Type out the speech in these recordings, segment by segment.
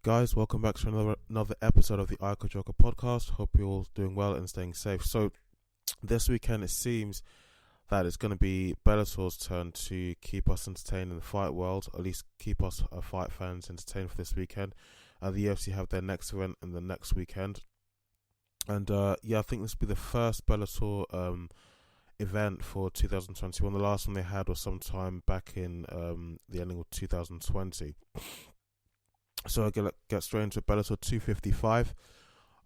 Guys, welcome back to another episode of the Ojiako podcast. Hope you're all doing well and staying safe. So, this weekend it seems that it's going to be Bellator's turn to keep us entertained in the fight world, or at least keep us fight fans entertained for this weekend. The UFC have their next event in the next weekend, and I think this will be the first Bellator event for 2021. The last one they had was sometime back in the ending of 2020. So I get straight into Bellator 255.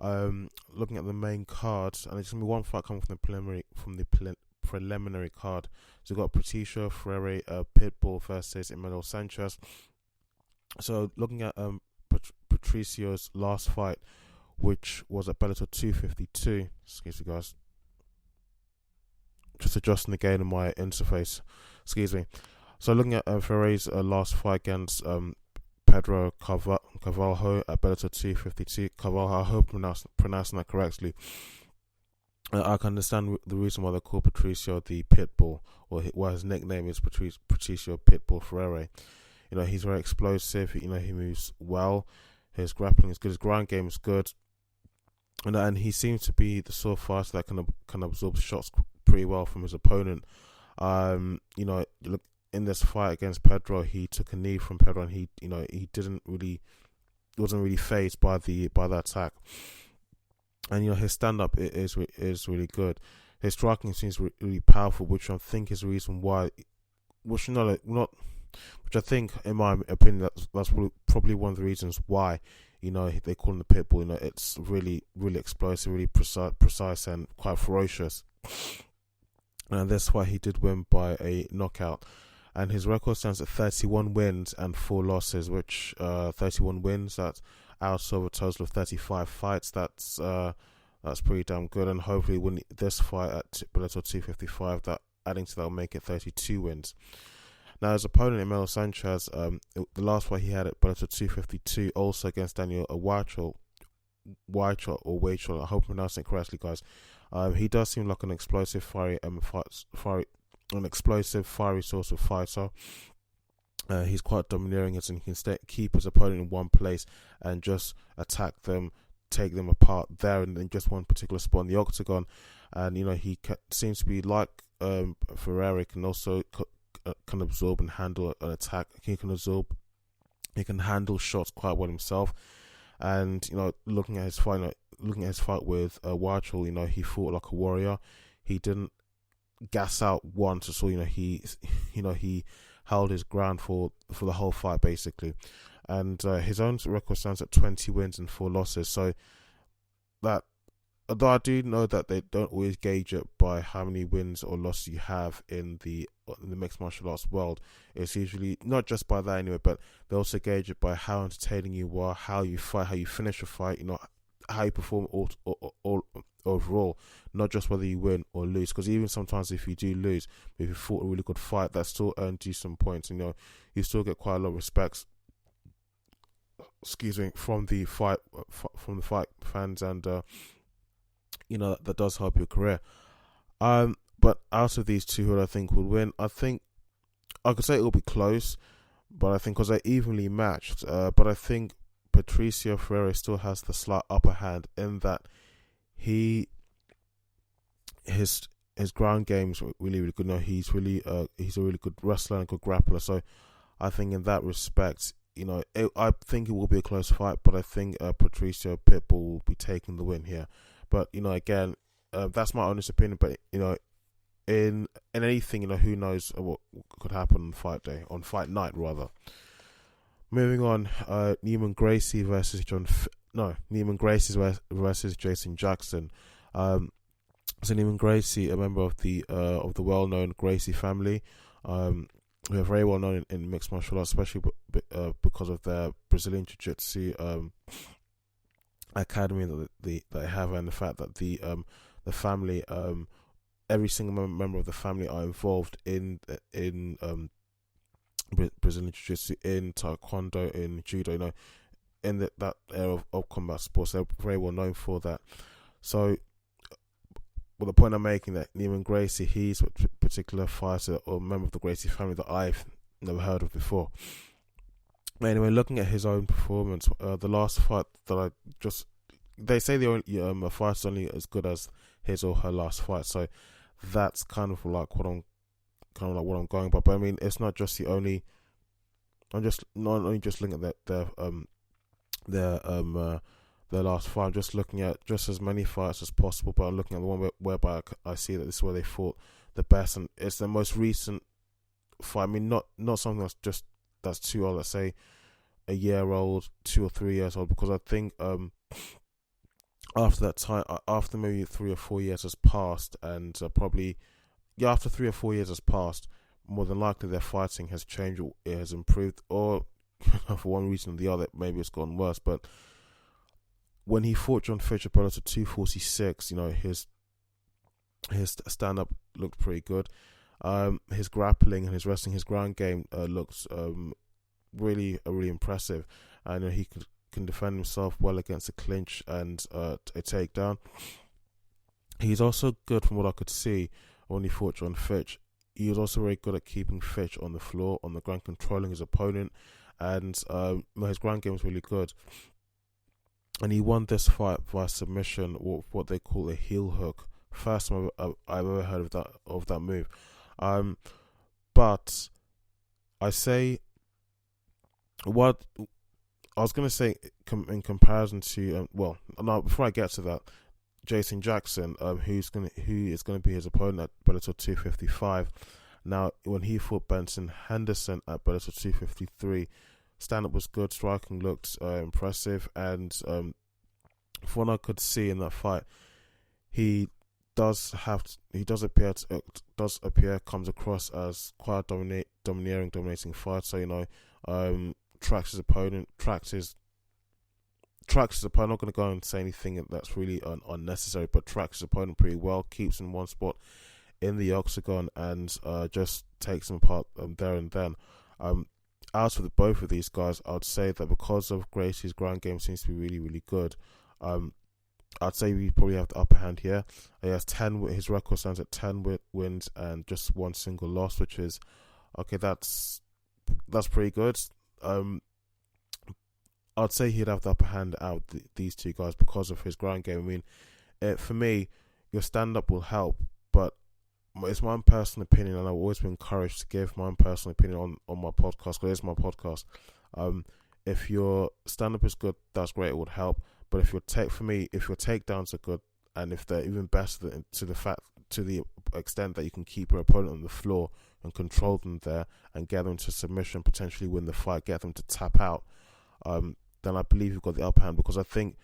Looking at the main card, and there's gonna be one fight coming from the preliminary card. So we've got Patricio Freire, Pitbull versus Emmanuel Sanchez. So looking at Patricio's last fight, which was at Bellator 252. Excuse me, guys. Just adjusting the gain in my interface. Excuse me. So looking at Ferreire's last fight against Pedro Carvalho at Bellator 252. Carvalho, I hope I'm pronouncing that correctly. I can understand the reason why they call Patricio the Pitbull, or why his nickname is Patricio Pitbull Freire. You know, he's very explosive. He moves well. His grappling is good. His ground game is good. And he seems to be the sort of fighter that can absorb shots pretty well from his opponent. Look, in this fight against Pedro, he took a knee from Pedro, and he wasn't really phased by the attack. And his stand up is really good. His striking seems really powerful, which I think is the reason why. Which I think, in my opinion, that's probably one of the reasons why they call him the Pitbull. It's really explosive, really precise, and quite ferocious. And that's why he did win by a knockout. And his record stands at 31 wins and 4 losses, which 31 wins, that's out of a total of 35 fights. That's pretty damn good. And hopefully win this fight at Bellator 255, that adding to that will make it 32 wins. Now his opponent, Emmanuel Sanchez, the last fight he had at Bellator 252, also against Daniel Ojiako, I hope I'm pronouncing it correctly, guys. He does seem like an explosive, fiery sort of fighter. He's quite domineering, and he can keep his opponent in one place and just attack them, take them apart there in just one particular spot in the octagon. And he seems to be like Ferreira, can also can absorb and handle an attack. He can handle shots quite well himself. And looking at his fight with Ojiako, he fought like a warrior. He didn't gas out once, so he held his ground for the whole fight basically. And his own record stands at 20 wins and 4 losses. So that, although I do know that they don't always gauge it by how many wins or losses you have in the mixed martial arts world, it's usually not just by that anyway, but they also gauge it by how entertaining you are, how you fight, how you finish a fight, how you perform all overall, not just whether you win or lose. Because even sometimes if you do lose, if you fought a really good fight, that still earned you some points. You still get quite a lot of respect. From the fight fans, and that does help your career. But out of these two, who I think will win, I think I could say it will be close, but I think because they're evenly matched. But I think Patricio Freire still has the slight upper hand in that his ground game's really good. He's a really good wrestler and good grappler. So I think in that respect, I think it will be a close fight, but I think Patricio Pitbull will be taking the win here. But again, that's my honest opinion. But in anything, who knows what could happen on fight night rather. Moving on, Neiman Gracie versus Jason Jackson. So Neiman Gracie, a member of the well-known Gracie family, who are very well known in mixed martial arts, especially because of their Brazilian Jiu-Jitsu academy that they have, and the fact that the family, every single member of the family are involved in Brazilian Jiu-Jitsu, in Taekwondo, in Judo, in that area of combat sports. They're very well known for that. So, the point I'm making, that Neiman Gracie, he's a particular fighter or member of the Gracie family that I've never heard of before. Anyway, looking at his own performance, the last fight that they say the only a fight's only as good as his or her last fight, so that's kind of like what I'm going by. But I mean, it's not just the only. I'm just not only just looking at their last fight. I'm just looking at just as many fights as possible, but I'm looking at the one whereby I see that this is where they fought the best, and it's the most recent fight. I mean, not something that's too old. Let's say a year old, 2 or 3 years old, because I think after that time, after maybe 3 or 4 years has passed, and probably after 3 or 4 years has passed, more than likely their fighting has changed, or it has improved, or for one reason or the other, maybe it's gotten worse. But when he fought John Fitch at Bellator 246, his stand up looked pretty good. His grappling and his wrestling, his ground game looks really impressive. I know he can defend himself well against a clinch and a takedown. He's also good, from what I could see when he fought John Fitch. He was also very good at keeping Fitch on the floor, on the ground, controlling his opponent, and his ground game was really good. And he won this fight via submission, or what they call a heel hook. First time I've ever heard of that move. But I say, what I was going to say in comparison to before I get to that, Jason Jackson, who is going to be his opponent at Bellator 255. Now, when he fought Benson Henderson at Bellator 253, stand-up was good, striking looked impressive, and from what I could see in that fight, he does appear comes across as quite a dominating fighter. So tracks his opponent. I'm not going to go and say anything that's really unnecessary, but tracks his opponent pretty well, keeps in one spot in the octagon, and just takes him apart there and then. Out of both of these guys, I'd say that because of Gracie's ground game seems to be really, really good, I'd say we probably have the upper hand here. He has 10. His record stands at 10 wins and just one single loss, which is okay. That's pretty good. I'd say he'd have the upper hand out of these two guys because of his ground game. I mean, for me, your stand-up will help, but it's my own personal opinion, and I've always been encouraged to give my own personal opinion on my podcast, because it's my podcast. If your stand-up is good, that's great, it would help. But if your takedowns are good, and if they're even better to the extent that you can keep your opponent on the floor and control them there and get them to submission, potentially win the fight, get them to tap out, then I believe you've got the upper hand, because I think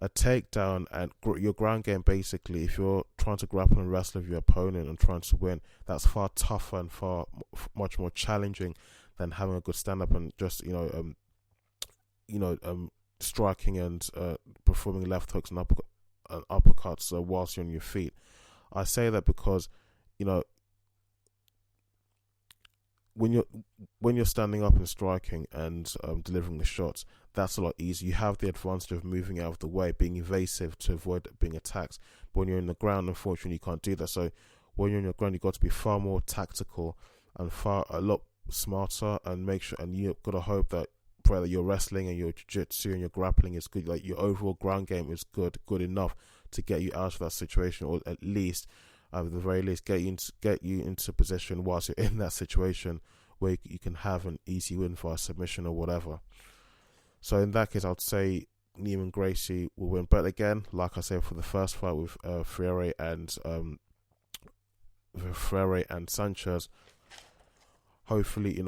a takedown and your ground game, basically, if you're trying to grapple and wrestle with your opponent and trying to win, that's far tougher and far much more challenging than having a good stand-up and just striking and performing left hooks and uppercuts whilst you're on your feet. I say that because when you're standing up and striking and delivering the shots, that's a lot easier. You have the advantage of moving out of the way, being evasive to avoid being attacked. But when you're in the ground, unfortunately, you can't do that. So when you're in the ground, you've got to be far more tactical and a lot smarter, and make sure. And you've got to hope that your wrestling and your jiu-jitsu and your grappling is good. Like your overall ground game is good enough to get you out of that situation, or at least, at the very least, get you into position whilst you're in that situation where you can have an easy win via submission or whatever. So in that case, I'd say Neiman Gracie will win. But again, like I said, for the first fight with Freire and Sanchez, hopefully,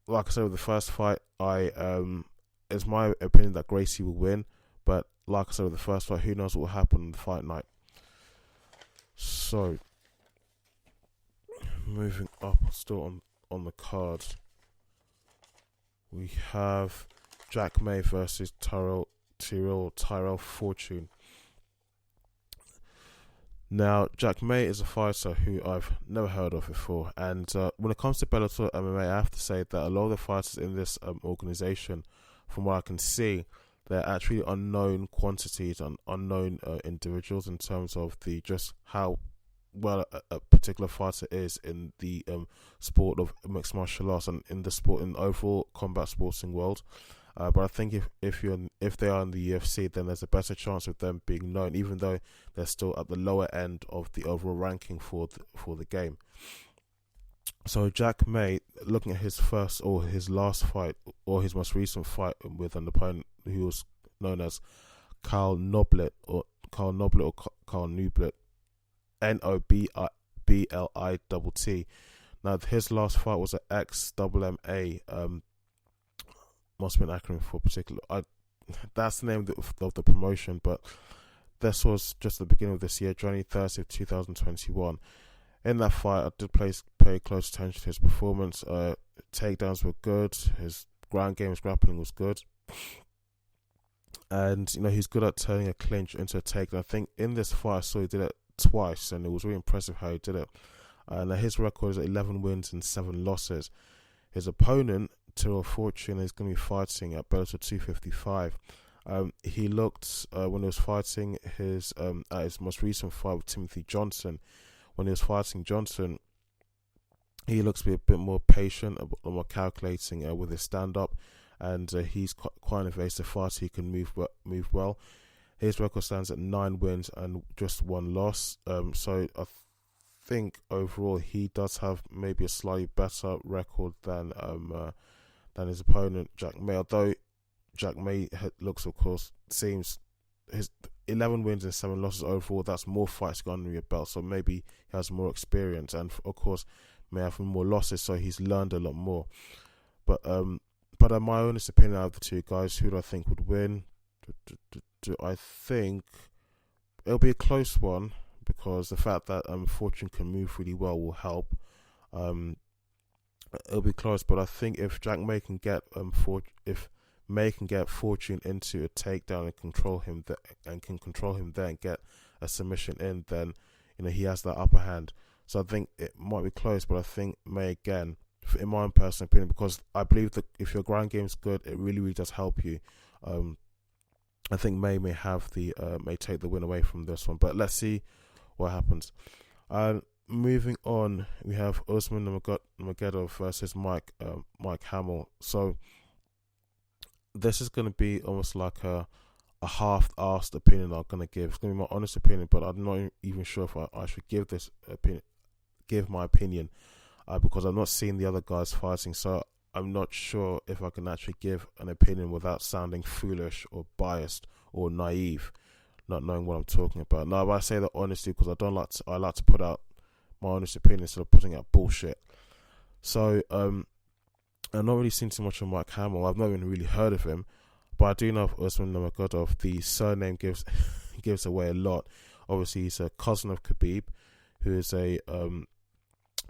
like I said with the first fight, it's my opinion that Gracie will win. But like I said with the first fight, who knows what will happen on the fight night. So, moving up, still on the card, we have Jack May versus Tyrell Fortune. Now, Jack May is a fighter who I've never heard of before, and when it comes to Bellator MMA, I have to say that a lot of the fighters in this organization, from what I can see, they're actually unknown quantities and unknown individuals in terms of just how well a particular fighter is in the sport of mixed martial arts and in the sport in overall combat sporting world. But I think if they are in the UFC, then there's a better chance of them being known, even though they're still at the lower end of the overall ranking for the game. So Jack May, looking at his first or his last fight or his most recent fight with an opponent who was known as Carl Noblet or Carl Nublet, Noblitt. Now his last fight was an XMMA. Must have been acronym for particular. That's the name of the promotion, but this was just the beginning of this year, January 30th, 2021. In that fight, I did pay close attention to his performance. Takedowns were good. His ground game, his grappling was good. And, he's good at turning a clinch into a takedown. I think in this fight, I saw he did it twice, and it was really impressive how he did it. And his record is 11 wins and 7 losses. His opponent, Tyrell Fortune, is going to be fighting at Bellator 255. He looked, when he was fighting at his most recent fight with Timothy Johnson, when he was fighting Johnson, he looks to be a bit more patient, a bit more calculating with his stand-up, and he's quite an evasive fighter. He can move well. His record stands at 9 wins and just 1 loss. So I think overall he does have maybe a slightly better record than his opponent Jack May. Although Jack May seems his 11 wins and 7 losses overall. That's more fights gone under your belt, so maybe he has more experience, and of course may have more losses, so he's learned a lot more. But my honest opinion out of the two guys, who do I think would win? I think it'll be a close one, because the fact that Fortune can move really well will help. It'll be close, but I think if Jack May can get May can get Fortune into a takedown and control him there and get a submission in, then he has that upper hand. So I think it might be close, but I think May again, in my own personal opinion, because I believe that if your ground game is good, it really, really does help you. I think May may take the win away from this one, but let's see what happens. Moving on, we have Usman Nurmagomedov versus Mike Hamill. So this is going to be almost like a half-assed opinion I'm going to give. It's going to be my honest opinion, but I'm not even sure if I should give my opinion, because I've not seen the other guys fighting, so I'm not sure if I can actually give an opinion without sounding foolish or biased or naive, not knowing what I'm talking about. Now, I say that honestly because I like to put out my honest opinion instead of putting out bullshit. So I've not really seen too much of Mike Hamill. I've not even really heard of him, but I do know of Usman Nurmagomedov. The surname gives away a lot. Obviously, he's a cousin of Khabib, who is a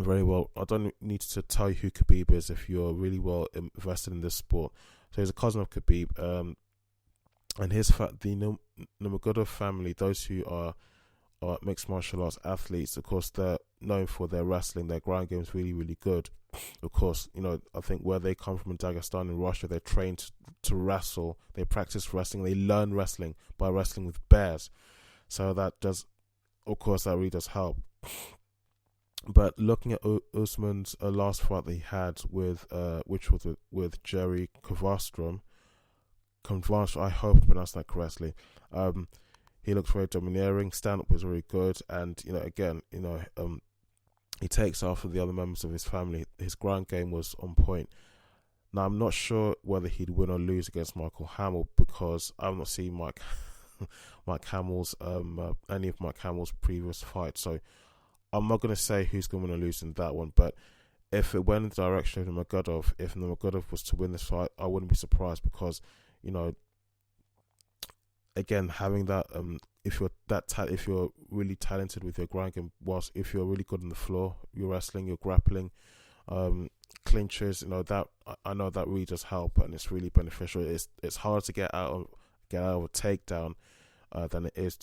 very well. I don't need to tell you who Khabib is if you're really well invested in this sport. So he's a cousin of Khabib, and the Nurmagomedov family, those who are mixed martial arts athletes, of course, they're known for their wrestling. Their ground game is really, really good. Of course, I think where they come from in Dagestan in Russia, they're trained to wrestle. They practice wrestling. They learn wrestling by wrestling with bears. So that really does help. But looking at Usman's last fight that he had which was with Jerry Kvarstrom, I hope I pronounced that correctly. He looked very domineering. Stand-up was very good, and he takes after the other members of his family. His ground game was on point. Now, I'm not sure whether he'd win or lose against Michael Hamill, because I've not seen Mike Hamill's any of Mike Hamill's previous fights, so I'm not going to say who's going to win or lose in that one. But if it went in the direction of Nurmagomedov, if Nurmagomedov was to win this fight, I wouldn't be surprised, because again, having that, if you're really talented with your ground game, if you're really good on the floor, your wrestling, your grappling, clinches, that I know that really does help, and it's really beneficial. It's hard to get out of a takedown than it is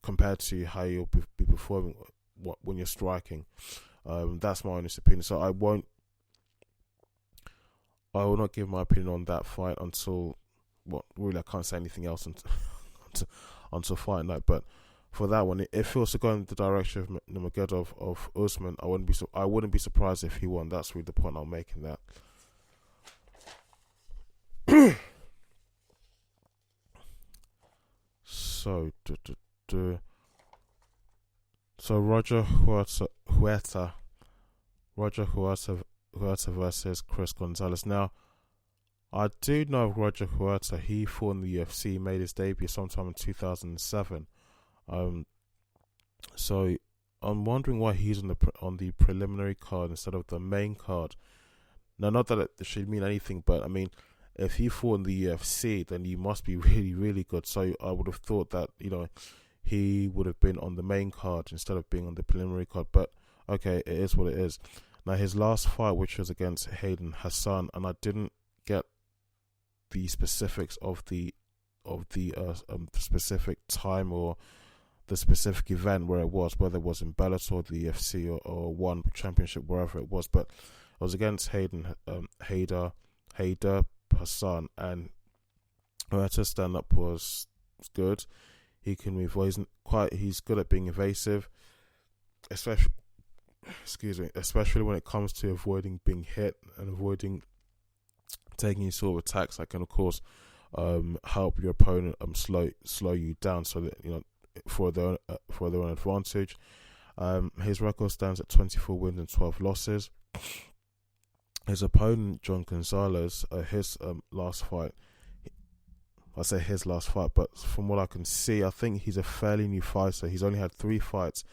compared to how you'll be performing when you're striking. That's my honest opinion. So I will not give my opinion on that fight until. Really, I can't say anything else until fight night. But for that one, if it was to go in the direction of Nurmagomedov of Usman, I wouldn't be surprised if he won. That's really the point I'm making. That. So, so Roger Huerta versus Chris Gonzalez. Now, I do know Roger Huerta. He fought in the UFC, made his debut sometime in 2007. So I'm wondering why he's on the preliminary card instead of the main card. Now, not that it should mean anything, but I mean, if he fought in the UFC, then he must be really, really good. So I would have thought that, he would have been on the main card instead of being on the preliminary card. But okay, it is what it is. Now, his last fight, which was against Hayden Hassan, and I didn't get the specifics of the specific time or the specific event where it was, whether it was in Bellator, the UFC, or one championship, wherever it was. But it was against Hayder Hassan, and Huerta's stand up was good. He can move. He's good at being evasive, especially when it comes to avoiding being hit and avoiding taking any sort of attacks that can, of course, help your opponent slow you down, so that for their own advantage. His record stands at 24 wins and 12 losses. His opponent, John Gonzalez, his last fight, I say his last fight, but from what I can see, I think he's a fairly new fighter. He's only had 3 fights,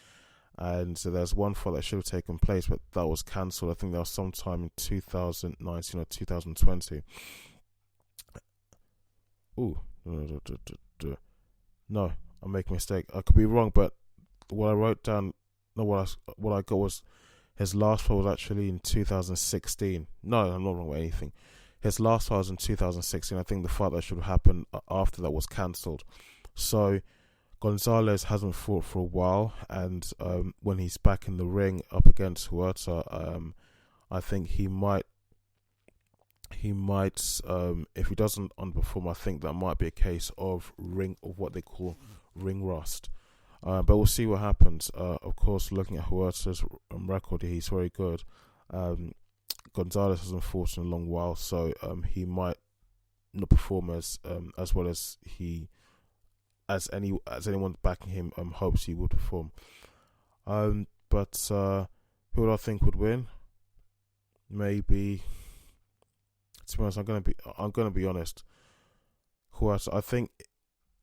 and so there's one fight that should have taken place, but that was cancelled. I think that was sometime in 2019 or 2020. Ooh, no, I'm making a mistake. I could be wrong, but what I wrote down, what I got was his last fight was actually in 2016. No, I'm not wrong with anything. His last fight was in 2016. I think the fight that should have happened after that was cancelled. So Gonzalez hasn't fought for a while, and when he's back in the ring up against Huerta, I think he might, if he doesn't underperform, I think that might be a case of what they call ring rust. But we'll see what happens. Of course, looking at Huerta's record, he's very good. Gonzalez hasn't fought in a long while, so he might not perform as well as anyone backing him hopes he would perform. But who would I think would win? Maybe, to be honest, I'm gonna be honest. Huerta. I think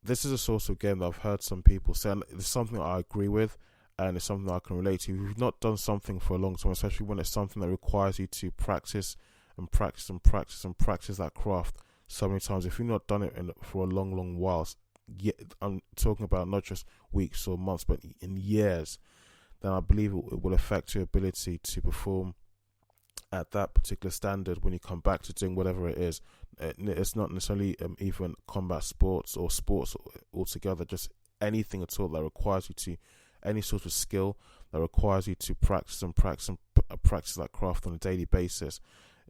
this is a sort of game that I've heard some people say, and it's something I agree with, and it's something that I can relate to. If you've not done something for a long time, especially when it's something that requires you to practice that craft so many times, if you've not done it for a long while, I'm talking about not just weeks or months, but in years, then I believe it will affect your ability to perform at that particular standard when you come back to doing whatever it is. It's not necessarily even combat sports or sports altogether, just anything at all that requires you to, any sort of skill that requires you to practice that craft on a daily basis.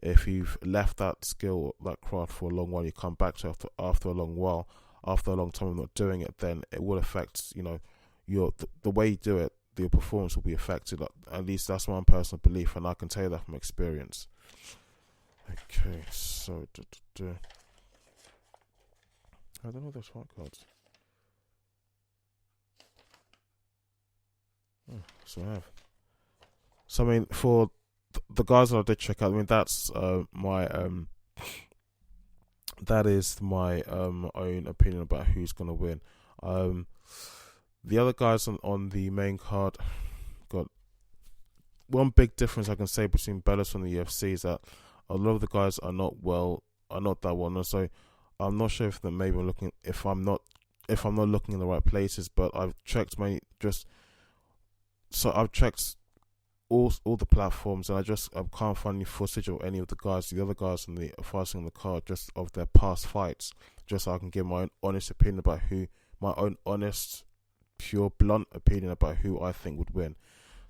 If you've left that skill, that craft for a long while, you come back to after a long while, after a long time of not doing it, then it will affect, the way you do it, your performance will be affected. At least that's my own personal belief, and I can tell you that from experience. Okay, so I don't know those fight cards. So I have. So I mean, for the guys that I did check out, I mean that's that is my own opinion about who's gonna win. The other guys on the main card, got one big difference I can say between Bellator and the UFC is that a lot of the guys are not that well known. So I'm not sure if I'm not looking in the right places, but I've checked I've checked all the platforms, and I can't find any footage of any of the other guys in the fighting on the card, just of their past fights, just so I can give my own honest opinion about pure blunt opinion about who I think would win.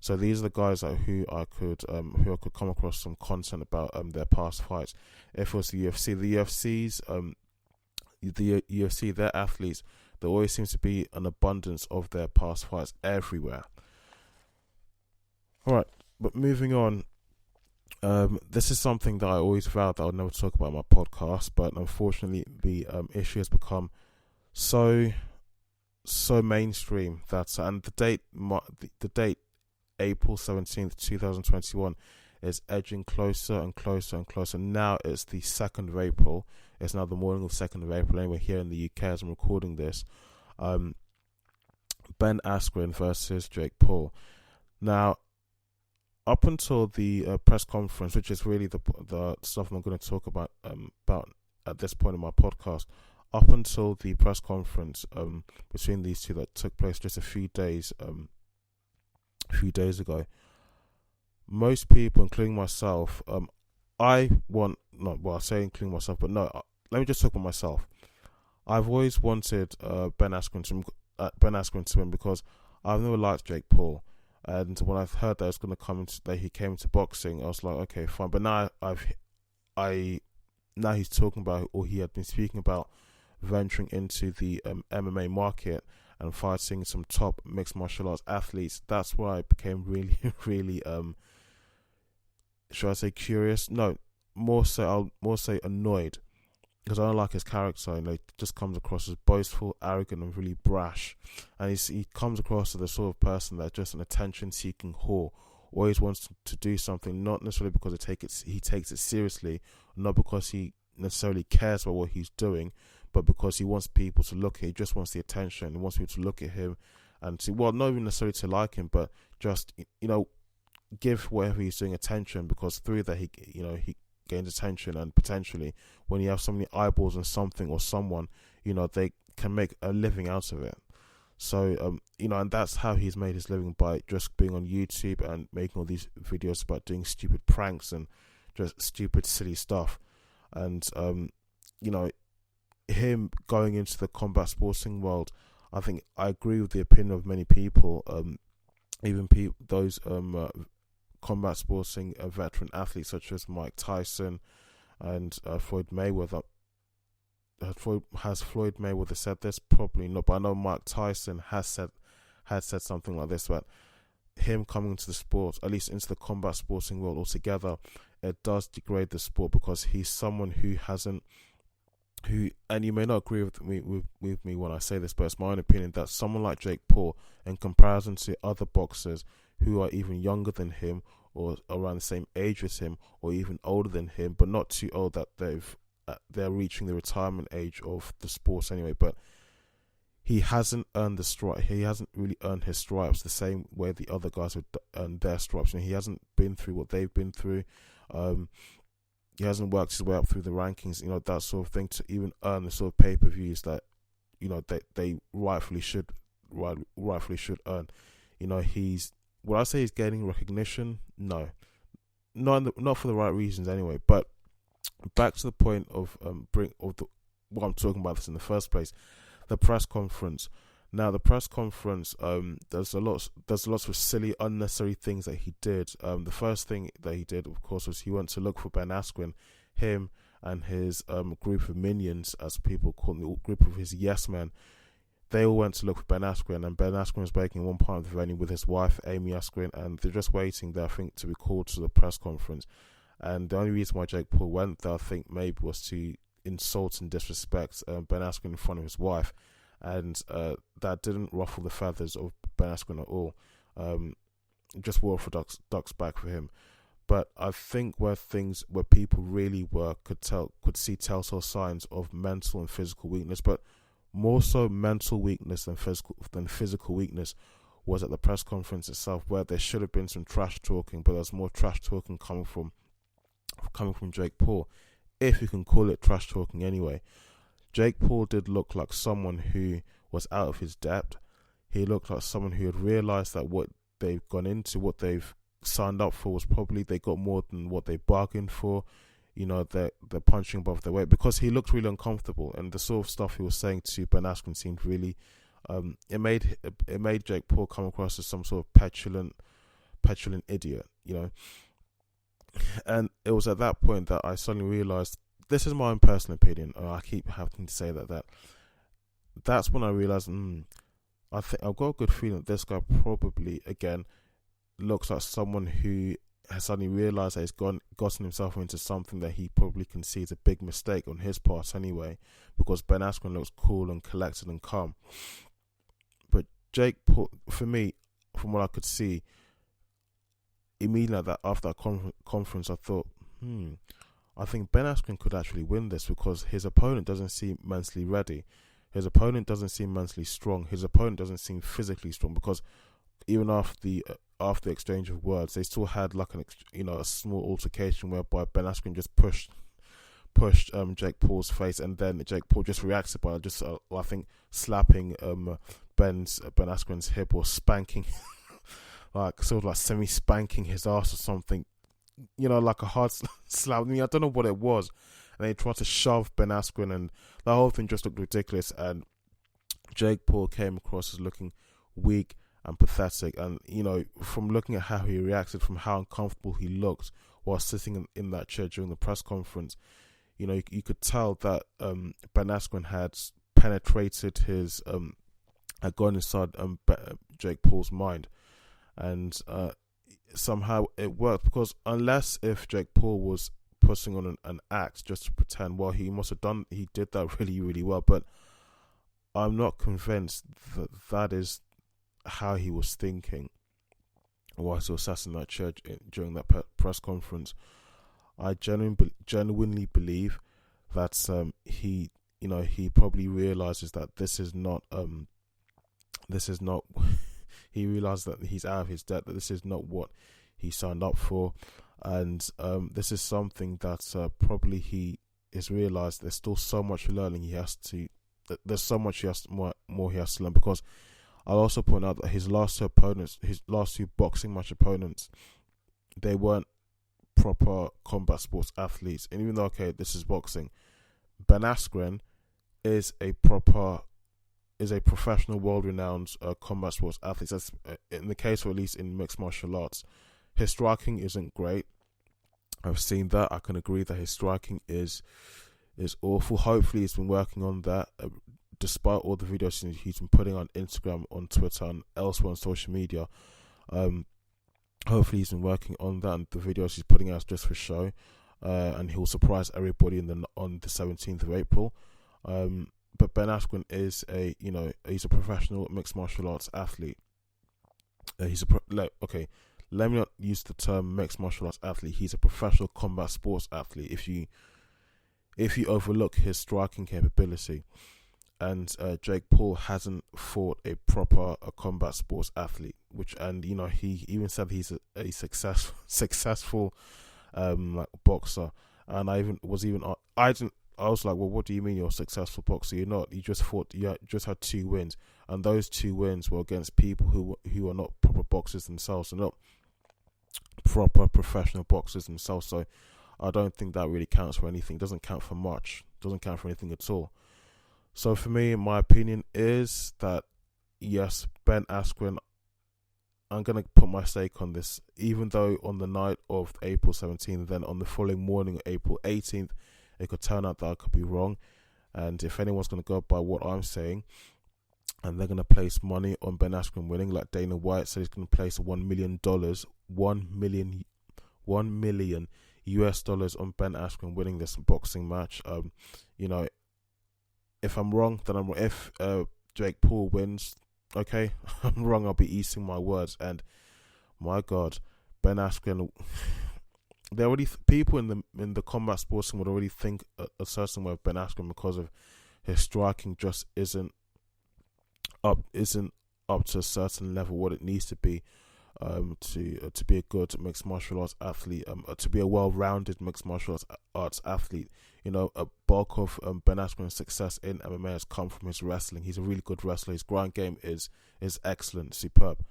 So these are the guys who I could come across some content about their past fights. If it was the UFC, their athletes, there always seems to be an abundance of their past fights everywhere. Alright, but moving on, this is something that I always vowed that I would never talk about in my podcast, but unfortunately the issue has become so mainstream that, and the date April 17th 2021 is edging closer and closer and closer. Now it's the 2nd of April. It's now the morning of 2nd of April anyway here in the UK as I'm recording this. Ben Askren versus Jake Paul. Now, up until the press conference, which is really the stuff I'm going to talk about at this point in my podcast, up until the press conference between these two that took place just a few days ago, most people, including myself, I say including myself, but no, let me just talk about myself. I've always wanted Ben Askren to win because I've never liked Jake Paul, and when I've heard that it's going to that he came into boxing, I was like, okay, fine. But now now he's talking about, or he had been speaking about, venturing into the MMA market and fighting some top mixed martial arts athletes. That's where I became really, really should I say curious? No, more so annoyed, because I don't like his character. He just comes across as boastful, arrogant, and really brash. And he comes across as the sort of person that's just an attention-seeking whore. Always wants to do something, not necessarily because he takes it seriously, not because he necessarily cares about what he's doing, but because he wants people to look at him. He just wants the attention. He wants people to look at him and to, well, not even necessarily to like him, but just, give whatever he's doing attention, because through that he gains attention, and potentially when you have so many eyeballs on something or someone, they can make a living out of it. So and that's how he's made his living, by just being on YouTube and making all these videos about doing stupid pranks and just stupid silly stuff. And him going into the combat sporting world, I think I agree with the opinion of many people, even those combat sporting veteran athletes such as Mike Tyson and Floyd Mayweather. Has Floyd Mayweather said this? Probably not, but I know Mike Tyson had said something like this, but him coming into the sport, at least into the combat sporting world altogether, it does degrade the sport, because he's someone who, and you may not agree with me when I say this, but it's my own opinion, that someone like Jake Paul, in comparison to other boxers who are even younger than him, or around the same age as him, or even older than him, but not too old that they're reaching the retirement age of the sport anyway, but he hasn't earned the stripe. He hasn't really earned his stripes the same way the other guys have earned their stripes. He hasn't been through what they've been through. He hasn't worked his way up through the rankings, that sort of thing, to even earn the sort of pay-per-views that they rightfully should earn. Would I say he's gaining recognition? No, not for the right reasons anyway. But back to the point of what I'm talking about this in the first place, the press conference. Now, the press conference, there's lots of silly, unnecessary things that he did. The first thing that he did, of course, was he went to look for Ben Askren. Him and his group of minions, as people call them, the group of his yes men, they all went to look for Ben Askren, and Ben Askren was making one part of the venue with his wife, Amy Askren, and they're just waiting there, I think, to be called to the press conference. And the only reason why Jake Paul went there, I think, maybe was to insult and disrespect Ben Askren in front of his wife. And that didn't ruffle the feathers of Ben Askren at all. Just wore for ducks back for him. But I think where people really could see telltale signs of mental and physical weakness, but more so mental weakness than physical weakness, was at the press conference itself, where there should have been some trash talking, but there's more trash talking coming from Jake Paul, if you can call it trash talking anyway. Jake Paul did look like someone who was out of his depth. He looked like someone who had realised that what they've gone into, what they've signed up for, was probably they got more than what they bargained for. They're punching above their weight, because he looked really uncomfortable, and the sort of stuff he was saying to Ben Askren seemed really, it made Jake Paul come across as some sort of petulant idiot, And it was at that point that I suddenly realised, this is my own personal opinion, and I keep having to say that that's when I realized, I think I've got a good feeling that this guy probably, again, looks like someone who has suddenly realized that he's gotten himself into something that he probably can see as a big mistake on his part anyway, because Ben Askren looks cool and collected and calm. But Jake Paul, for me, from what I could see, immediately after that conference, I thought, I think Ben Askren could actually win this, because his opponent doesn't seem mentally ready. His opponent doesn't seem mentally strong. His opponent doesn't seem physically strong, because even after the exchange of words, they still had like a small altercation whereby Ben Askren just pushed Jake Paul's face, and then Jake Paul just reacted by just I think slapping Ben Askren's hip, or spanking like sort of like semi spanking his ass or something, like a hard slap. I mean, I don't know what it was, and they tried to shove Ben Askren, and the whole thing just looked ridiculous. And Jake Paul came across as looking weak and pathetic, and from looking at how he reacted, from how uncomfortable he looked while sitting in that chair during the press conference, you could tell that Ben Askren had penetrated had gone inside Jake Paul's mind, and somehow it worked, because unless if Jake Paul was putting on an act just to pretend, well, he did that really, really well, but I'm not convinced that is how he was thinking whilst he was sat in that chair during that press conference. I genuinely believe that he probably realizes that this is not he realized that he's out of his depth, that this is not what he signed up for, and this is something that probably he has realized there's still so much learning there's so much more he has to learn, because I'll also point out that his last two boxing match opponents, they weren't proper combat sports athletes. And even though, okay, this is boxing, Ben Askren is a professional, world-renowned combat sports athlete. That's in the case, or at least in mixed martial arts. His striking isn't great. I've seen that. I can agree that his striking is awful. Hopefully, he's been working on that. Despite all the videos he's been putting on Instagram, on Twitter, and elsewhere on social media, hopefully he's been working on that, and the videos he's putting out just for show, and he'll surprise everybody on the 17th of April. But Ben Askren is he's a professional mixed martial arts athlete. Let me not use the term mixed martial arts athlete. He's a professional combat sports athlete. If you overlook his striking capability. And Jake Paul hasn't fought a proper combat sports athlete, he even said he's a successful boxer. And I was like, well, what do you mean you're a successful boxer? You're not. You just had 2 wins, and those 2 wins were against people who are not proper boxers themselves, and not proper professional boxers themselves. So I don't think that really counts for anything. It doesn't count for much. It doesn't count for anything at all. So for me, my opinion is that, yes, Ben Askren, I'm going to put my stake on this, even though on the night of April 17th, then on the following morning, April 18th, it could turn out that I could be wrong. And if anyone's going to go by what I'm saying, and they're going to place money on Ben Askren winning, like Dana White said he's going to place $1 million US dollars on Ben Askren winning this boxing match. If I'm wrong, then I'm wrong. If Jake Paul wins, okay, I'm wrong. I'll be eating my words. And my God, Ben Askren. People in the combat sports would already think a certain way of Ben Askren because of his striking just isn't up to a certain level what it needs to be to be a good mixed martial arts athlete, to be a well-rounded mixed martial arts athlete. A bulk of Ben Askren's success in MMA has come from his wrestling. He's a really good wrestler. His ground game is excellent, superb.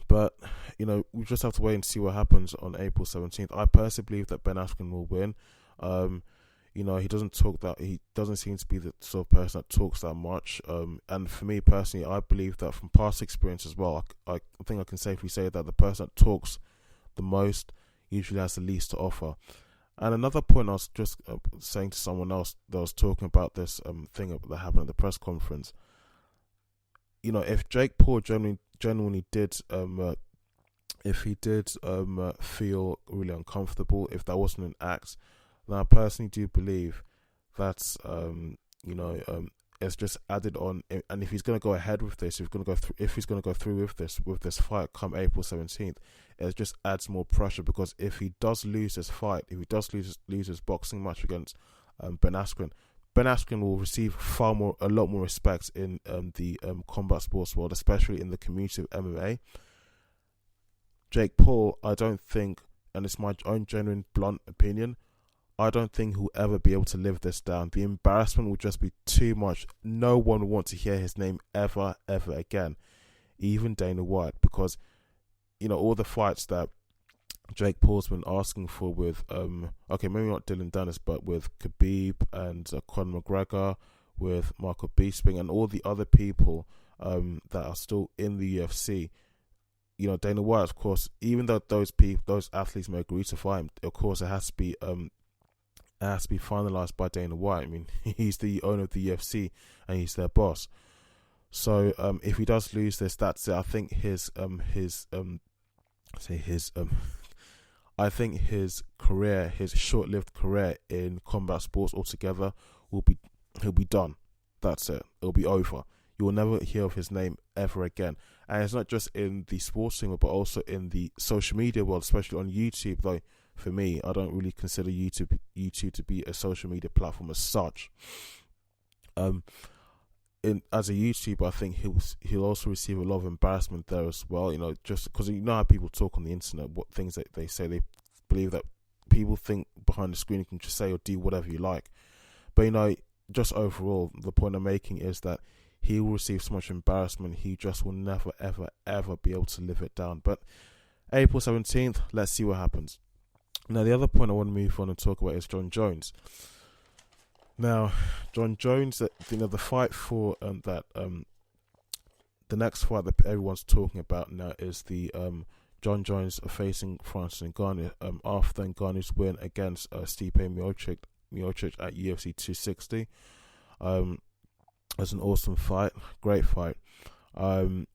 But we just have to wait and see what happens on April 17th. I personally believe that Ben Askren will win. He doesn't talk he doesn't seem to be the sort of person that talks that much. And for me personally, I believe that from past experience as well, I think I can safely say that the person that talks the most usually has the least to offer. And another point I was just saying to someone else that was talking about this thing that happened at the press conference. If Jake Paul genuinely did if he did feel really uncomfortable, if that wasn't an act, then I personally do believe that's it's just added on. And if he's going to go ahead with this, if he's going to go through with this fight come April 17th, it just adds more pressure, because if he does lose this fight, if he does lose his boxing match against Ben Askren will receive a lot more respect in the combat sports world, especially in the community of MMA. Jake Paul, I don't think, and it's my own genuine blunt opinion, I don't think he'll ever be able to live this down. The embarrassment will just be too much. No one will want to hear his name ever again, even Dana White, because all the fights that Jake Paul's been asking for with maybe not Dylan Dennis, but with Khabib and Conor McGregor, with Michael Bisping and all the other people that are still in the UFC. Dana White, of course, even though those athletes may agree to fight him, of course it has to be finalized by Dana White. I mean, he's the owner of the UFC and he's their boss. So if he does lose this, that's it. I think his career, his short-lived career in combat sports altogether, he'll be done. That's it. It'll be over. You will never hear of his name ever again. And it's not just in the sports scene, but also in the social media world, especially on YouTube. Though for me, I don't really consider YouTube to be a social media platform as such. As a YouTuber, I think he'll also receive a lot of embarrassment there as well. Just because how people talk on the internet, what things that they say, they believe that people think behind the screen you can just say or do whatever you like. But just overall, the point I'm making is that he will receive so much embarrassment, he just will never, ever, ever be able to live it down. But April 17th, let's see what happens. Now, the other point I want to move on and talk about is Jon Jones. Now, Jon Jones, the fight for the next fight that everyone's talking about now is the Jon Jones facing Francis Ngannou after Ngannou's win against Stipe Miocic at UFC 260. It's an awesome fight, great fight. They're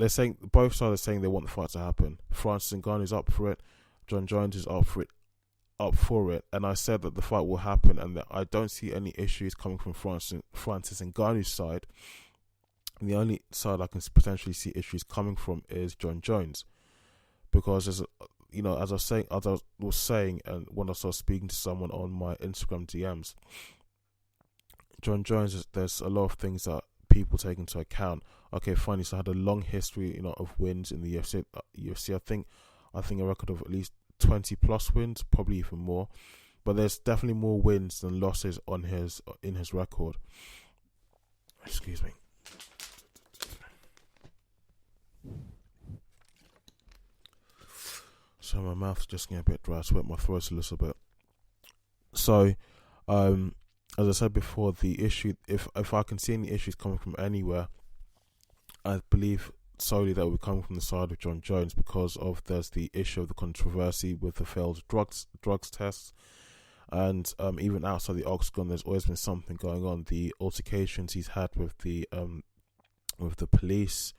saying, both sides are saying they want the fight to happen. Francis Ngannou is up for it. Jon Jones is up for it. And I said that the fight will happen, and that I don't see any issues coming from Francis Ngannou's side. And the only side I can potentially see issues coming from is Jon Jones, because as I was saying, and when I started speaking to someone on my Instagram DMs, Jon Jones, there's a lot of things that people take into account. Okay, fine, he's had a long history, of wins in the UFC. I think a record of at least 20 plus wins, probably even more. But there's definitely more wins than losses in his record. Excuse me. So my mouth's just getting a bit dry. I sweat my throat a little bit. So, as I said before, the issue, if I can see any issues coming from anywhere, I believe solely that will be coming from the side of Jon Jones, because there's the issue of the controversy with the failed drugs tests, and even outside the octagon, there's always been something going on. The altercations he's had with the police,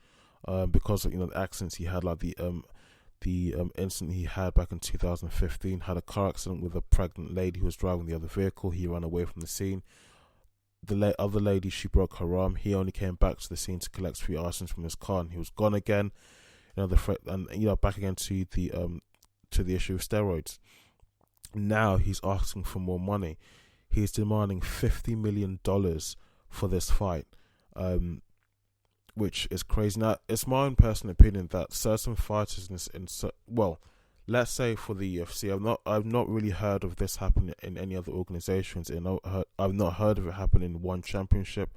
because of the accidents he had, like the incident he had back in 2015, had a car accident with a pregnant lady who was driving the other vehicle. He ran away from the scene. The other lady, she broke her arm. He only came back to the scene to collect 3 items from his car, and he was gone again. Back again to the issue of steroids. Now he's asking for more money. He's demanding $50 million for this fight, which is crazy. Now, it's my own personal opinion that certain fighters let's say for the UFC, I've not really heard of this happening in any other organizations. I've not heard of it happening in One Championship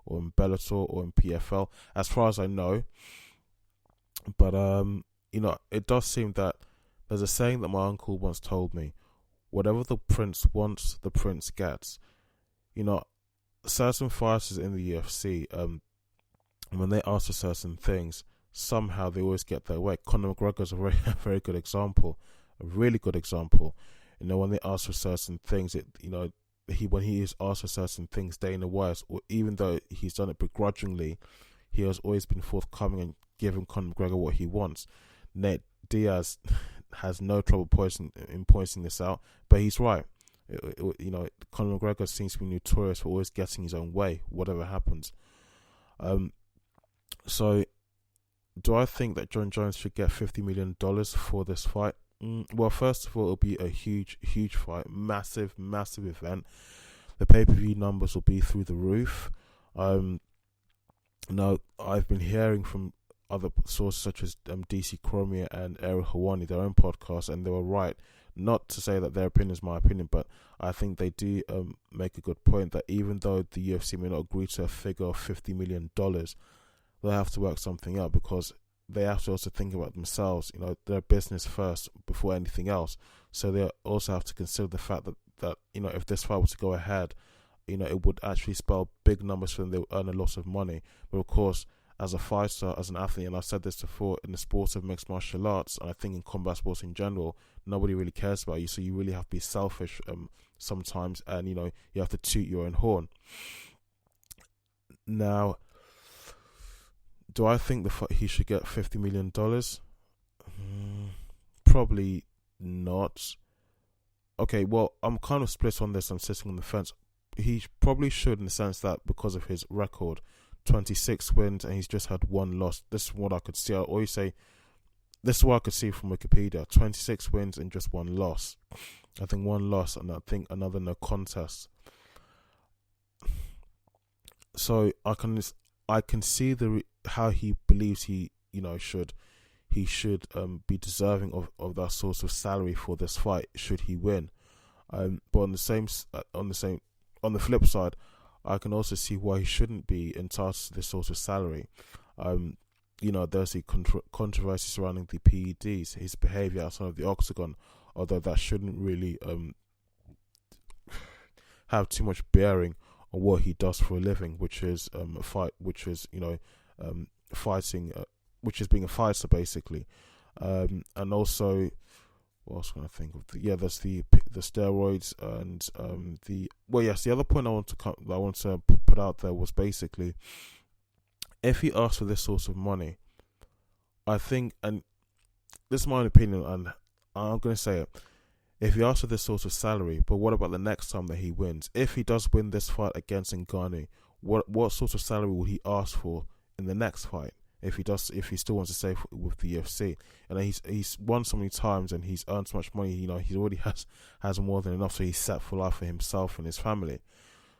or in Bellator or in PFL, as far as I know. But it does seem that there's a saying that my uncle once told me: whatever the prince wants, the prince gets. Certain fighters in the UFC, when they ask for certain things, somehow they always get their way. Conor McGregor is a very, very good example, a really good example. when they ask for certain things, when he is asked for certain things, Dana White, or even though he's done it begrudgingly, he has always been forthcoming and giving Conor McGregor what he wants. Nate Diaz has no trouble pointing this out, but he's right. Conor McGregor seems to be notorious for always getting his own way, whatever happens. So, do I think that John Jones should get $50 million for this fight? Well, first of all, it'll be a huge, huge fight, massive, massive event. The pay-per-view numbers will be through the roof. Now, I've been hearing from other sources such as DC Cormier and Ariel Helwani, their own podcast, and they were right. Not to say that their opinion is my opinion, but I think they do make a good point that even though the UFC may not agree to a figure of $50 million, they'll have to work something out, because they have to also think about themselves. Their business first before anything else. So they also have to consider the fact that if this fight was to go ahead, it would actually spell big numbers for them. They would earn a lot of money. But of course, as a fighter, as an athlete, and I've said this before, in the sport of mixed martial arts, and I think in combat sports in general, nobody really cares about you. So you really have to be selfish sometimes, and you have to toot your own horn. Now, do I think he should get $50 million? Probably not. Okay, well, I'm kind of split on this. I'm sitting on the fence. He probably should, in the sense that because of his record, 26 wins, and he's just had one loss. This is what I could see. I always say, this is what I could see from Wikipedia. 26 wins and just one loss. I think one loss, and I think another no contest. So I can see how he believes he should be deserving of that sort of salary for this fight should he win. But on the flip side, I can also see why he shouldn't be entitled to this sort of salary. There's the controversy surrounding the PEDs, his behavior outside of the octagon, although that shouldn't really have too much bearing on what he does for a living, which is fighting, which is being a fighter basically. And also, what else can I think of? There's the steroids, and the other point I want to put out there was basically, if he asks for this sort of money, I think, and this is my opinion, and I'm going to say it, if he asks for this sort of salary, but what about the next time that he wins? If he does win this fight against Ngannou, what sort of salary would he ask for in the next fight? If he still wants to stay with the UFC, and he's won so many times and he's earned so much money, he already has more than enough, so he's set for life for himself and his family.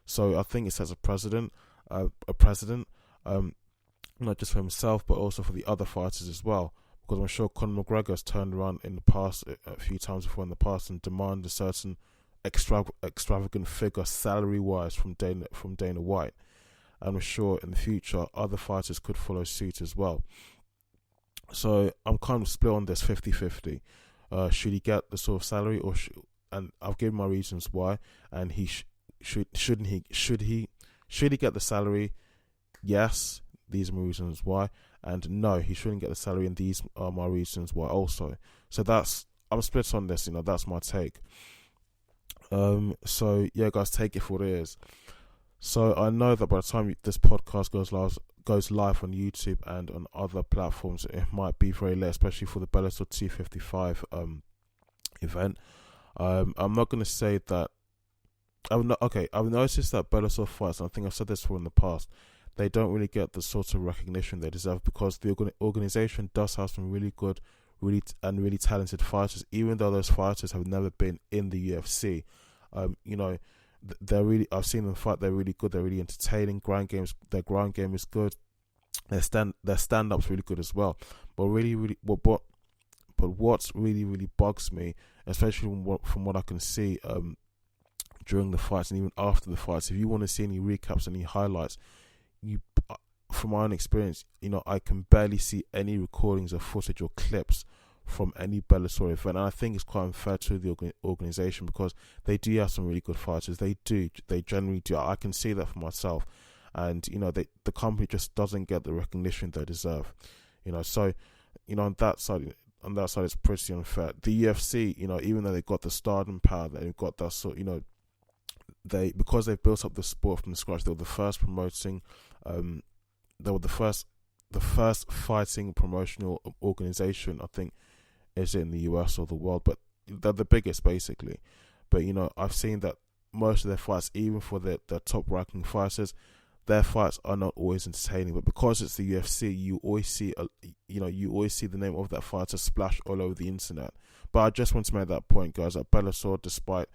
So I think it sets a precedent, not just for himself but also for the other fighters as well. Because I'm sure Conor McGregor has turned around in the past, a few times before in the past, and demanded a certain extravagant figure salary-wise from Dana White. And I'm sure in the future other fighters could follow suit as well. So I'm kind of split on this 50-50. Should he get the sort of salary, and I've given my reasons why. And should he get the salary? Yes, these are my reasons why. And no, he shouldn't get the salary, and these are my reasons why also. So I'm split on this. That's my take. So yeah, guys, take it for what it is. So I know that by the time this podcast goes live on YouTube and on other platforms, it might be very late, especially for the Bellator 255 event. I'm not going to say that. I've noticed that Bellator fights, and I think I've said this before in the past, they don't really get the sort of recognition they deserve, because the organization does have some really good, really talented fighters, even though those fighters have never been in the UFC. I've seen them fight. They're really good. They're really entertaining. Their ground game is good. Their stand up's really good as well. But what's really bugs me, especially from what I can see during the fights and even after the fights, if you want to see any recaps, any highlights, from my own experience, I can barely see any recordings of footage or clips from any Bellator event, and I think it's quite unfair to the organization, because they do have some really good fighters. They generally do. I can see that for myself, and the company just doesn't get the recognition they deserve. So on that side, on that side, it's pretty unfair. The UFC, even though they got the stardom power, they've got that sort, because they've built up the sport from scratch. They were the first promoting, they were the first fighting promotional organization, I think, is it in the US or the world, but they're the biggest basically. But I've seen that most of their fights, even for their top ranking fighters, their fights are not always entertaining. But because it's the UFC, you always see the name of that fighter splash all over the internet. But I just want to make that point, guys, that Bellator, despite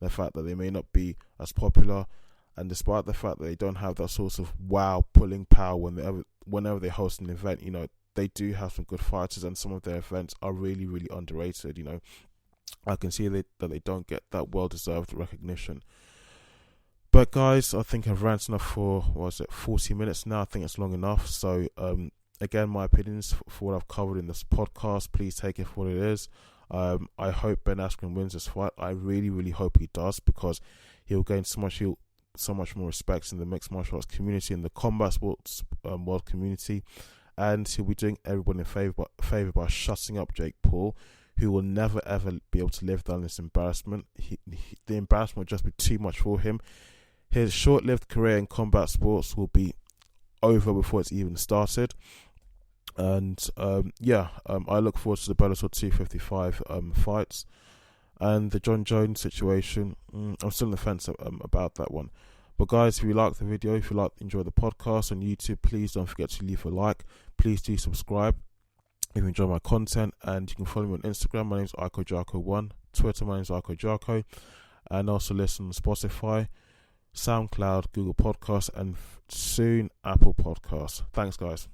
the fact that they may not be as popular, and despite the fact that they don't have that sort of wow pulling power whenever they host an event, they do have some good fighters, and some of their events are really, really underrated. I can see that they don't get that well-deserved recognition. But guys, I think I've ranted enough for 40 minutes now. I think it's long enough. So again, my opinions for what I've covered in this podcast, please take it for what it is. I hope Ben Askren wins this fight. I really, really hope he does, because he'll gain so much more respect in the mixed martial arts community, in the combat sports world community, and he'll be doing everyone a favor by shutting up Jake Paul, who will never ever be able to live down this embarrassment. The embarrassment will just be too much for him. His short-lived career in combat sports will be over before it's even started. And I look forward to the Bellator 255 fights. And the John Jones situation, I'm still on the fence about that one. But guys, if you like the video, if you enjoy the podcast on YouTube, please don't forget to leave a like. Please do subscribe if you enjoy my content, and you can follow me on Instagram. My name is Ojiako1. Twitter, my name is Ojiako, and also listen on Spotify, SoundCloud, Google Podcasts, and soon Apple Podcasts. Thanks, guys.